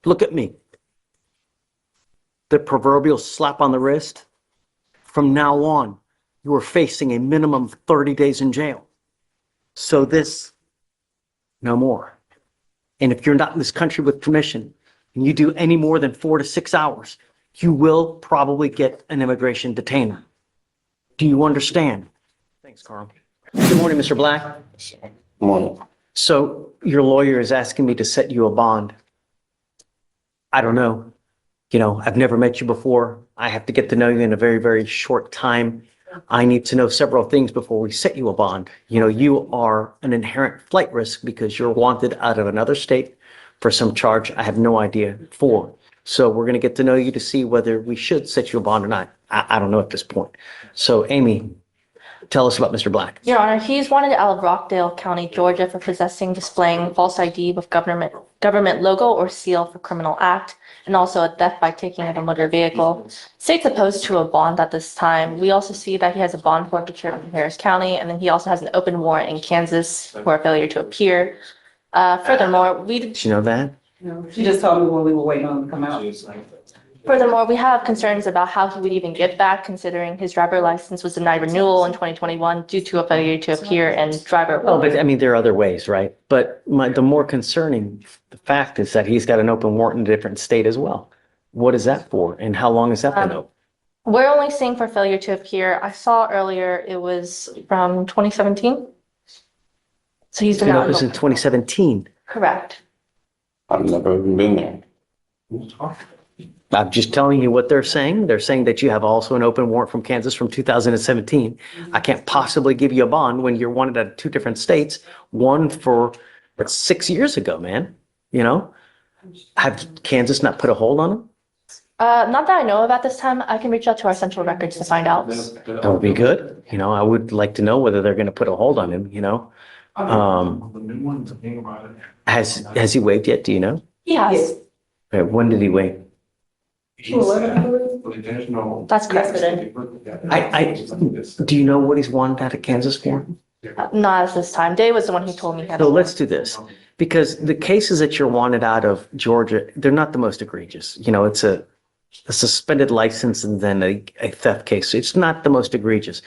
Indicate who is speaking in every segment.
Speaker 1: Look at me. The proverbial slap on the wrist. From now on, you are facing a minimum of 30 days in jail. So this, no more. And if you're not in this country with permission, and you do any more than 4 to 6 hours, you will probably get an immigration detainer. Do you understand? Thanks, Carl. Good morning, Mr. Black.
Speaker 2: Good morning.
Speaker 1: So your lawyer is asking me to set you a bond. I don't know. You know, I've never met you before. I have to get to know you in a very, very short time. I need to know several things before we set you a bond. You know, you are an inherent flight risk because you're wanted out of another state for some charge I have no idea for. So we're going to get to know you to see whether we should set you a bond or not. I don't know at this point. So Amy, tell us about Mr. Black.
Speaker 3: Your Honor, he's wanted out of Rockdale County, Georgia for possessing, displaying false ID with government logo or seal for criminal act, and also a theft by taking of a motor vehicle. State's opposed to a bond at this time. We also see that he has a bond forfeiture in Harris County, and then he also has an open warrant in Kansas for a failure to appear. Furthermore,
Speaker 1: Did you know that?
Speaker 4: No, she just told me when we were waiting on him to come out.
Speaker 3: we have concerns about how he would even get back, considering his driver license was denied renewal in 2021 due to a failure to appear and driver.
Speaker 1: Oh, but I mean, there are other ways, right? But the more concerning the fact is that he's got an open warrant in a different state as well. What is that for? And how long has that been open?
Speaker 3: We're only seeing for failure to appear. I saw earlier it was from 2017. So he's been
Speaker 1: You know,
Speaker 3: out.
Speaker 1: it was in 2017.
Speaker 3: Correct.
Speaker 2: I've never even been there.
Speaker 1: I'm just telling you what they're saying. They're saying that you have also an open warrant from Kansas from 2017. I can't possibly give you a bond when you're wanted out of two different states. One for 6 years ago, man. You know, have Kansas not put a hold on him?
Speaker 3: Not that I know of at this time. I can reach out to our central records to find out.
Speaker 1: That would be good. You know, I would like to know whether they're going to put a hold on him, you know. Has he waived yet? Do you know?
Speaker 3: He has.
Speaker 1: Okay, when did he waive?
Speaker 3: That's correct.
Speaker 1: Do you know what he's wanted out of Kansas for?
Speaker 3: Not at this time. Dave was the one who told me.
Speaker 1: So let's do this, because the cases that you're wanted out of Georgia, they're not the most egregious. You know, it's a suspended license and then a theft case. It's not the most egregious.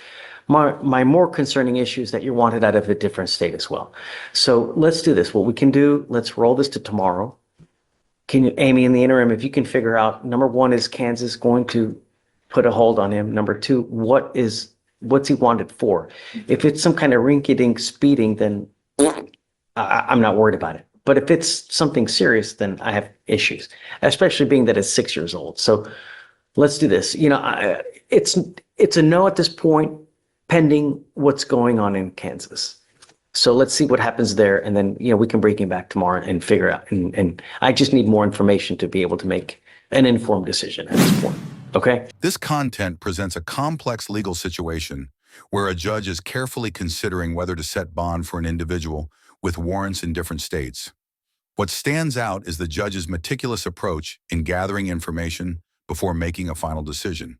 Speaker 1: My more concerning issue is that you're wanted out of a different state as well. So let's do this. What we can do, let's roll this to tomorrow. Can you, Amy, in the interim, if you can figure out, number one, is Kansas going to put a hold on him? Number two, what's he wanted for? If it's some kind of rinky-dink speeding, then I'm not worried about it. But if it's something serious, then I have issues, especially being that it's 6 years old. So let's do this. You know, it's a no at this point, pending what's going on in Kansas. So let's see what happens there. And then, you know, we can bring him back tomorrow and figure out. And I just need more information to be able to make an informed decision at this point. Okay.
Speaker 5: This content presents a complex legal situation where a judge is carefully considering whether to set bond for an individual with warrants in different states. What stands out is the judge's meticulous approach in gathering information before making a final decision.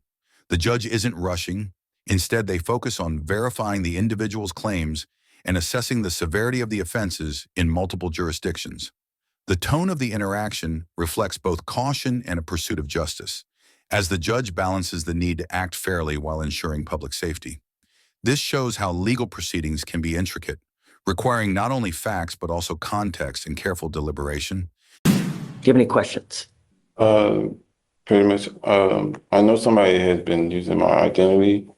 Speaker 5: The judge isn't rushing. Instead, they focus on verifying the individual's claims and assessing the severity of the offenses in multiple jurisdictions. The tone of the interaction reflects both caution and a pursuit of justice, as the judge balances the need to act fairly while ensuring public safety. This shows how legal proceedings can be intricate, requiring not only facts but also context and careful deliberation.
Speaker 1: Do you have any questions?
Speaker 2: Pretty much. I know somebody has been using my identity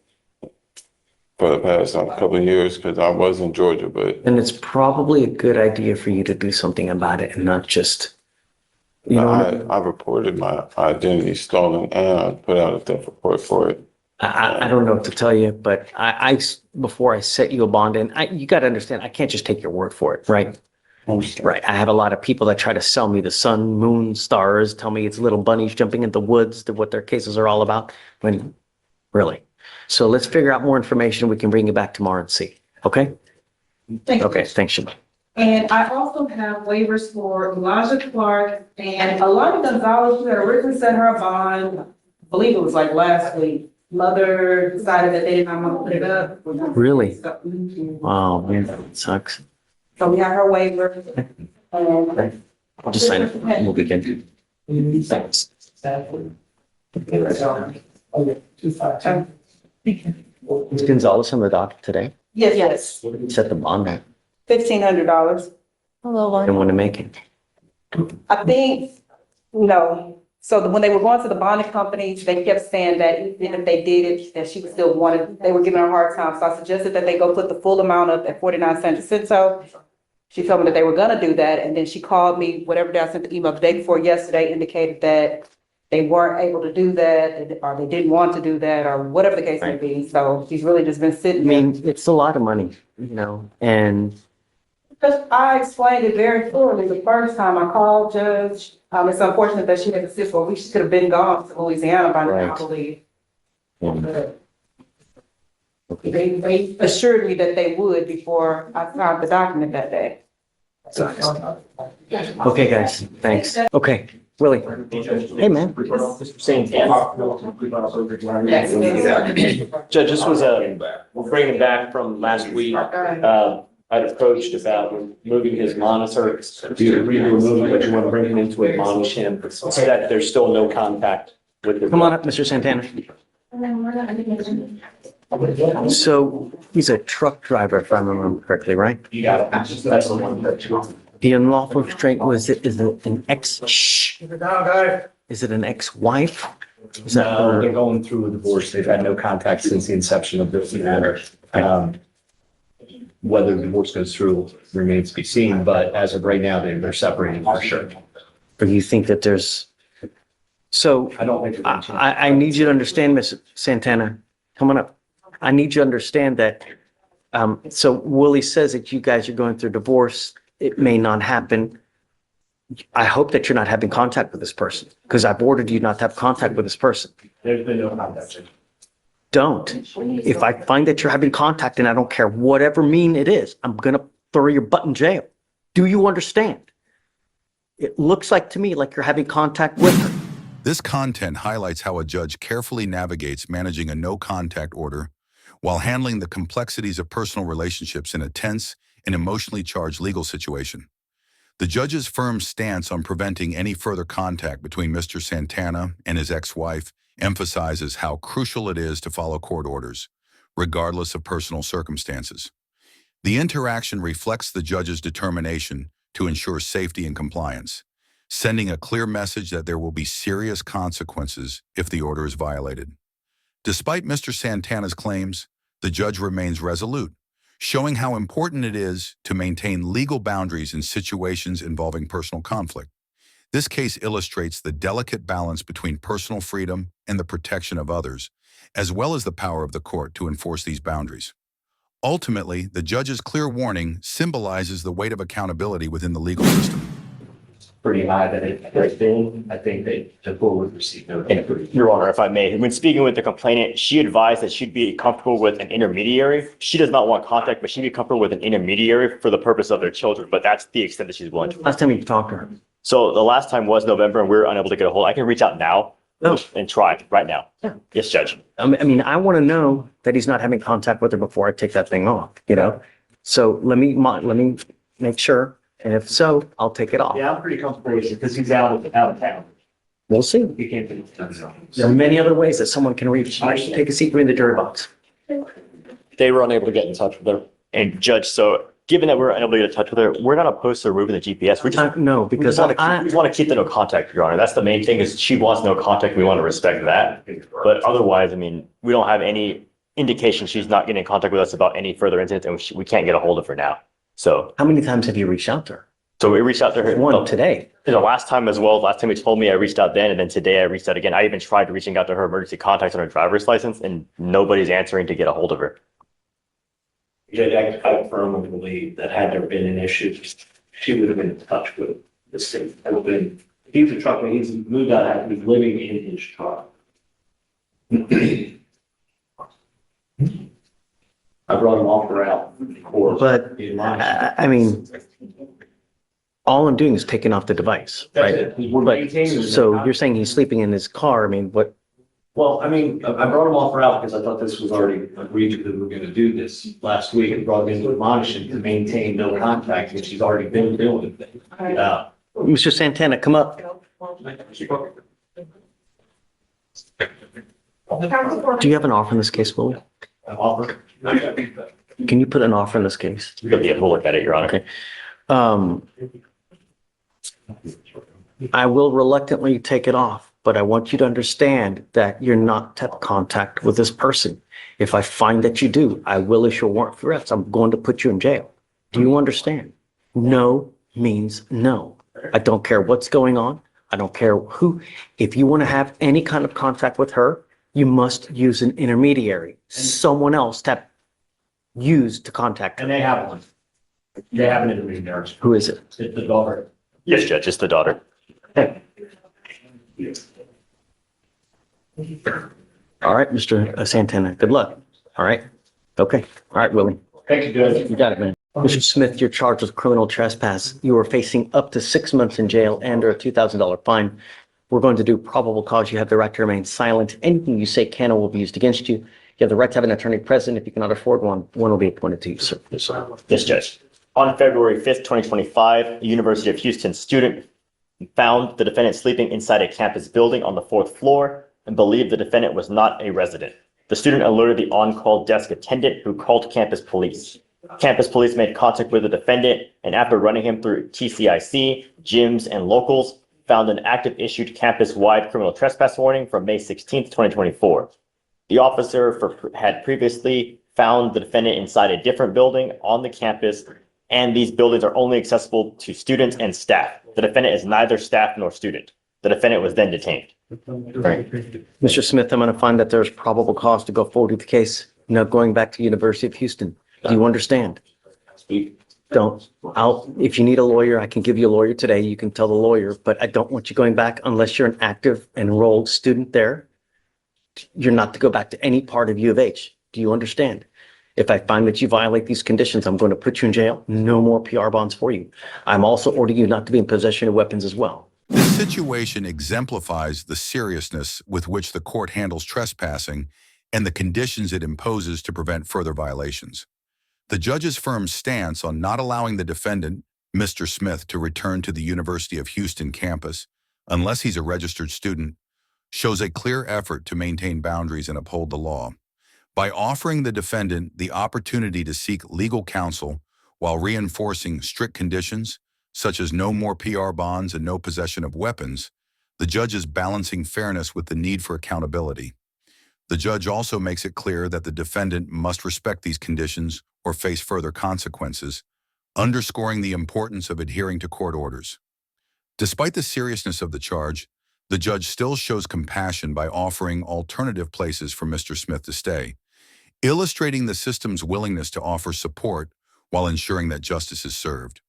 Speaker 2: for the past couple of years because I was in Georgia, but.
Speaker 1: And it's probably a good idea for you to do something about it and not just, you know.
Speaker 2: I reported my identity stolen and I put out a theft report for it.
Speaker 1: I don't know what to tell you, but before I set you a bond in, you got to understand, I can't just take your word for it, right? Right. I have a lot of people that try to sell me the sun, moon, stars, tell me it's little bunnies jumping in the woods, what their cases are all about, when really. So let's figure out more information. We can bring you back tomorrow and see. Okay?
Speaker 4: Thank you.
Speaker 1: Okay, thanks, Shabbat.
Speaker 4: And I also have waivers for Elijah Clark and Alana Gonzalez, who had originally set her a bond, I believe it was like last week. Mother decided that they did not want to put it up.
Speaker 1: Really?
Speaker 4: So,
Speaker 1: Oh, man, that sucks.
Speaker 4: so we have her waiver. And
Speaker 1: I'll just sign it. We'll begin. Is Gonzalez on the dock today?
Speaker 4: Yes.
Speaker 1: Set the bond at.
Speaker 4: $1,500.
Speaker 3: Hello,
Speaker 1: I don't want to make it.
Speaker 4: I think, so when they were going to the bonding companies, they kept saying that even if they did it, that she would still want it, they were giving her a hard time. So I suggested that they go put the full amount up at 49 cents a cento. She told me that they were gonna do that, and then she called me, whatever day I sent the email the day before yesterday, indicated that they weren't able to do that, or they didn't want to do that, or whatever the case may be. So she's really just been
Speaker 1: I
Speaker 4: sitting there.
Speaker 1: mean, it's a lot of money, and
Speaker 4: Because I explained it very clearly the first time I called Judge. It's unfortunate that she had to sit for a week. She could have been gone to Louisiana by now, I
Speaker 1: Right.
Speaker 4: believe.
Speaker 1: Okay.
Speaker 4: They assured me that they would before I signed the document that day.
Speaker 1: Okay, guys, thanks. Okay, Willie. Hey, man.
Speaker 6: Judge, this was we're bringing back from last week. I'd approached about removing his monitor. You agree to remove it, but you want to bring him in to admonish him so that there's still no contact with the.
Speaker 1: Come on up, Mr. Santana. So he's a truck driver, if I remember correctly, right?
Speaker 6: You got it. That's the one.
Speaker 1: The unlawful restraint is it an is it an ex-wife? Is that
Speaker 6: No, they're
Speaker 1: her?
Speaker 6: going through a divorce. They've had no contact since the inception of this matter. Whether the divorce goes through remains to be seen, but as of right now, they're separating for sure.
Speaker 1: Or you think that there's, so
Speaker 6: I don't think.
Speaker 1: I need you to understand, Ms. Santana, come on up. I need you to understand that, so Willie says that you guys are going through divorce. It may not happen. I hope that you're not having contact with this person because I've ordered you not to have contact with this person.
Speaker 6: There's been no contact.
Speaker 1: Don't. If I find that you're having contact and I don't care whatever mean it is, I'm going to throw your butt in jail. Do you understand? It looks like to me like you're having contact with her.
Speaker 5: This content highlights how a judge carefully navigates managing a no-contact order while handling the complexities of personal relationships in a tense and emotionally charged legal situation. The judge's firm stance on preventing any further contact between Mr. Santana and his ex-wife emphasizes how crucial it is to follow court orders, regardless of personal circumstances. The interaction reflects the judge's determination to ensure safety and compliance, sending a clear message that there will be serious consequences if the order is violated. Despite Mr. Santana's claims, the judge remains resolute, showing how important it is to maintain legal boundaries in situations involving personal conflict. This case illustrates the delicate balance between personal freedom and the protection of others, as well as the power of the court to enforce these boundaries. Ultimately, the judge's clear warning symbolizes the weight of accountability within the legal system.
Speaker 6: Pretty high that it's been, I think that the court would receive no.
Speaker 7: Your Honor, if I may, when speaking with the complainant, she advised that she'd be comfortable with an intermediary. She does not want contact, but she'd be comfortable with an intermediary for the purpose of their children, but that's the extent that she's willing to.
Speaker 1: Last time you talked to her.
Speaker 7: So the last time was November and we were unable to get a hold. I can reach out now
Speaker 1: No.
Speaker 7: and try right now.
Speaker 1: Yeah.
Speaker 7: Yes, Judge.
Speaker 1: I mean, I want to know that he's not having contact with her before I take that thing off, So let me make sure. And if so, I'll take it off.
Speaker 6: Yeah, I'm pretty comfortable with it because he's out of town.
Speaker 1: We'll see.
Speaker 6: He can't be.
Speaker 1: There are many other ways that someone can reach. Take a seat in the jury box.
Speaker 7: They were unable to get in touch with her. And Judge, so given that we're unable to get in touch with her, we're not opposed to removing the GPS. We just
Speaker 1: No, because
Speaker 7: we just want to keep the no contact, Your Honor. That's the main thing is she wants no contact. We want to respect that. But otherwise, I mean, we don't have any indication she's not getting in contact with us about any further incidents and we can't get a hold of her now. So,
Speaker 1: how many times have you reached out to her?
Speaker 7: so we reached out to her.
Speaker 1: One today.
Speaker 7: The last time as well, last time he told me I reached out then, and then today I reached out again. I even tried reaching out to her emergency contacts on her driver's license and nobody's answering to get a hold of her.
Speaker 6: Judge, I firmly believe that had there been an issue, she would have been in touch with the state. If he's a trucker, he's moved out, he's living in his truck. I brought him off the route.
Speaker 1: But I mean, all I'm doing is taking off the device, right? But so you're saying he's sleeping in his car. I mean, what?
Speaker 6: Well, I mean, I brought him off route because I thought this was already agreed to that we were going to do this last week and brought him into admonition to maintain no contact, which he's already been doing.
Speaker 1: Mr. Santana, come up. Do you have an offer in this case, Willie?
Speaker 7: Offer.
Speaker 1: Can you put an offer in this case?
Speaker 7: We'll look at it, Your Honor.
Speaker 1: Okay. I will reluctantly take it off, but I want you to understand that you're not to have contact with this person. If I find that you do, I will issue a warrant for arrest. I'm going to put you in jail. Do you understand? No means no. I don't care what's going on. I don't care who. If you want to have any kind of contact with her, you must use an intermediary, someone else to use to contact
Speaker 6: And
Speaker 1: her.
Speaker 6: they have one. They have an intermediary.
Speaker 1: Who is it?
Speaker 6: It's the daughter.
Speaker 7: Yes, Judge, it's the daughter.
Speaker 1: All right, Mr. Santana, good luck. All right. Okay. All right, Willie.
Speaker 6: Thank you, Judge.
Speaker 1: You got it, man. Mr. Smith, you're charged with criminal trespass. You are facing up to 6 months in jail and or a $2,000 fine. We're going to do probable cause. You have the right to remain silent. Anything you say can or will be used against you. You have the right to have an attorney present. If you cannot afford one, one will be appointed to you, sir.
Speaker 7: Yes, Judge. On February 5th, 2025, a University of Houston student found the defendant sleeping inside a campus building on the 4th floor and believed the defendant was not a resident. The student alerted the on-call desk attendant, who called campus police. Campus police made contact with the defendant, and after running him through TCIC, gyms, and locals, found an active issued campus-wide criminal trespass warning from May 16th, 2024. The officer had previously found the defendant inside a different building on the campus, and these buildings are only accessible to students and staff. The defendant is neither staff nor student. The defendant was then detained.
Speaker 1: Right. Mr. Smith, I'm going to find that there's probable cause to go forward with the case. Now going back to University of Houston. Do you understand? Don't. If you need a lawyer, I can give you a lawyer today. You can tell the lawyer, but I don't want you going back unless you're an active enrolled student there. You're not to go back to any part of U of H. Do you understand? If I find that you violate these conditions, I'm going to put you in jail. No more PR bonds for you. I'm also ordering you not to be in possession of weapons as well.
Speaker 5: This situation exemplifies the seriousness with which the court handles trespassing and the conditions it imposes to prevent further violations. The judge's firm stance on not allowing the defendant, Mr. Smith, to return to the University of Houston campus unless he's a registered student shows a clear effort to maintain boundaries and uphold the law. By offering the defendant the opportunity to seek legal counsel while reinforcing strict conditions, such as no more PR bonds and no possession of weapons, the judge is balancing fairness with the need for accountability. The judge also makes it clear that the defendant must respect these conditions or face further consequences, underscoring the importance of adhering to court orders. Despite the seriousness of the charge, the judge still shows compassion by offering alternative places for Mr. Smith to stay, illustrating the system's willingness to offer support while ensuring that justice is served.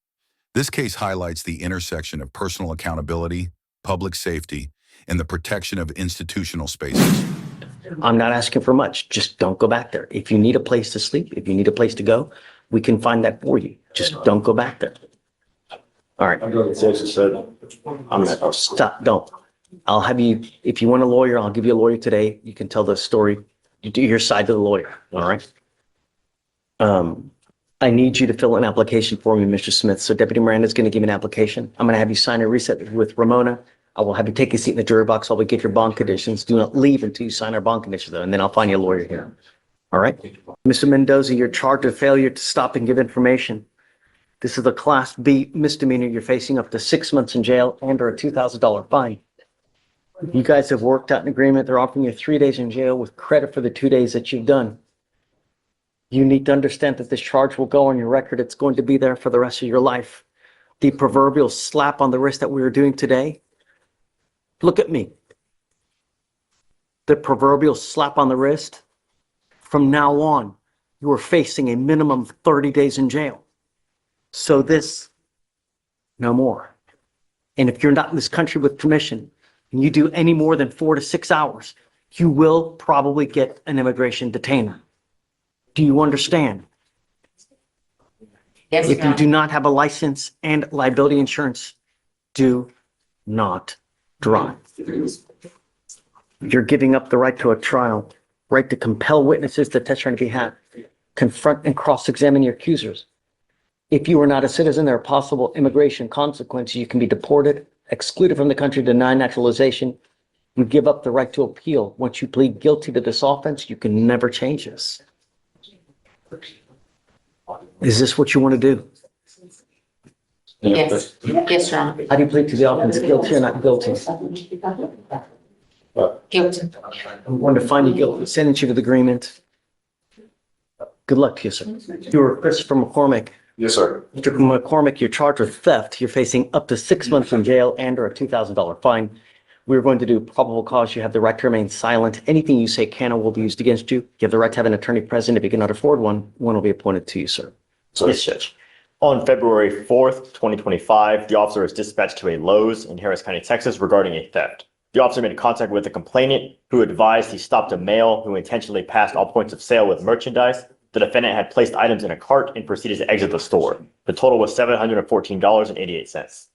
Speaker 5: This case highlights the intersection of personal accountability, public safety, and the protection of institutional spaces.
Speaker 1: I'm not asking for much. Just don't go back there. If you need a place to sleep, if you need a place to go, we can find that for you. Just don't go back there. All right.
Speaker 6: I'm going to say,
Speaker 1: I'm not, stop, don't. I'll have you, if you want a lawyer, I'll give you a lawyer today. You can tell the story. You do your side to the lawyer. All right. I need you to fill an application for me, Mr. Smith. So Deputy Miranda is going to give me an application. I'm going to have you sign a reset with Ramona. I will have you take a seat in the jury box while we get your bond conditions. Do not leave until you sign our bond conditions, though, and then I'll find you a lawyer here. All right. Mr. Mendoza, you're charged with failure to stop and give information. This is a Class B misdemeanor. You're facing up to 6 months in jail and or a $2,000 fine. You guys have worked out an agreement. They're offering you 3 days in jail with credit for the 2 days that you've done. You need to understand that this charge will go on your record. It's going to be there for the rest of your life. The proverbial slap on the wrist that we were doing today. Look at me. The proverbial slap on the wrist. From now on, you are facing a minimum of 30 days in jail. So this, no more. And if you're not in this country with permission, and you do any more than 4 to 6 hours, you will probably get an immigration detainer. Do you understand?
Speaker 8: Yes,
Speaker 1: If you do not have a license and liability insurance, do not drive. You're giving up the right to a trial, right to compel witnesses to testify on your behalf, confront and cross-examine your accusers. If you are not a citizen, there are possible immigration consequences. You can be deported, excluded from the country, deny naturalization. You give up the right to appeal. Once you plead guilty to this offense, you can never change this. Is this what you want to do?
Speaker 8: Yes, yes, Your Honor.
Speaker 1: How do you plead to the offense, guilty or not guilty?
Speaker 8: Guilty.
Speaker 1: I'm going to find you guilty, sentence you to the agreement. Good luck to you, sir. You were Christopher McCormick.
Speaker 9: Yes, sir.
Speaker 1: Mr. McCormick, you're charged with theft. You're facing up to 6 months in jail and or a $2,000 fine. We're going to do probable cause. You have the right to remain silent. Anything you say can or will be used against you. You have the right to have an attorney present. If you cannot afford one, one will be appointed to you, sir.
Speaker 7: Yes, Judge. On February 4th, 2025, the officer was dispatched to a Lowe's in Harris County, Texas regarding a theft. The officer made contact with the complainant, who advised he stopped a male who intentionally passed all points of sale with merchandise. The defendant had placed items in a cart and proceeded to exit the store. The total was $714.88.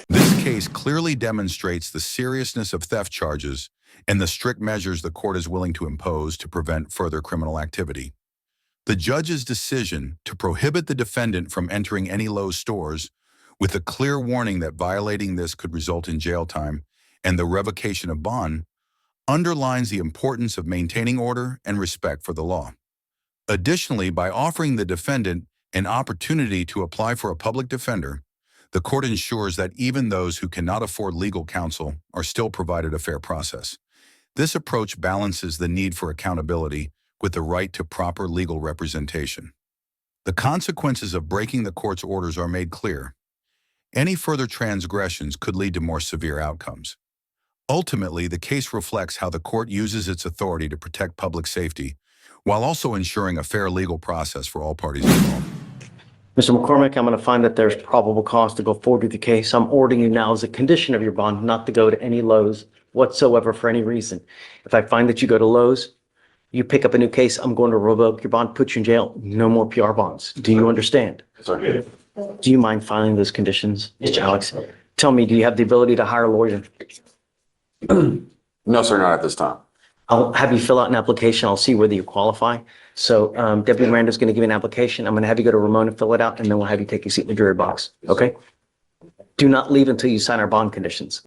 Speaker 5: This case clearly demonstrates the seriousness of theft charges and the strict measures the court is willing to impose to prevent further criminal activity. The judge's decision to prohibit the defendant from entering any Lowe's stores, with a clear warning that violating this could result in jail time and the revocation of bond, underlines the importance of maintaining order and respect for the law. Additionally, by offering the defendant an opportunity to apply for a public defender, the court ensures that even those who cannot afford legal counsel are still provided a fair process. This approach balances the need for accountability with the right to proper legal representation. The consequences of breaking the court's orders are made clear. Any further transgressions could lead to more severe outcomes. Ultimately, the case reflects how the court uses its authority to protect public safety, while also ensuring a fair legal process for all parties involved.
Speaker 1: Mr. McCormick, I'm going to find that there's probable cause to go forward with the case. I'm ordering you now as a condition of your bond not to go to any Lowe's whatsoever for any reason. If I find that you go to Lowe's, you pick up a new case, I'm going to revoke your bond, put you in jail, no more PR bonds. Do you understand?
Speaker 9: Sir.
Speaker 1: Do you mind filing those conditions, Mr. Alex? Tell me, do you have the ability to hire a lawyer?
Speaker 9: No, sir, not at this time.
Speaker 1: I'll have you fill out an application. I'll see whether you qualify. So Deputy Miranda's going to give you an application. I'm going to have you go to Ramona, fill it out, and then we'll have you take a seat in the jury box. Okay? Do not leave until you sign our bond conditions.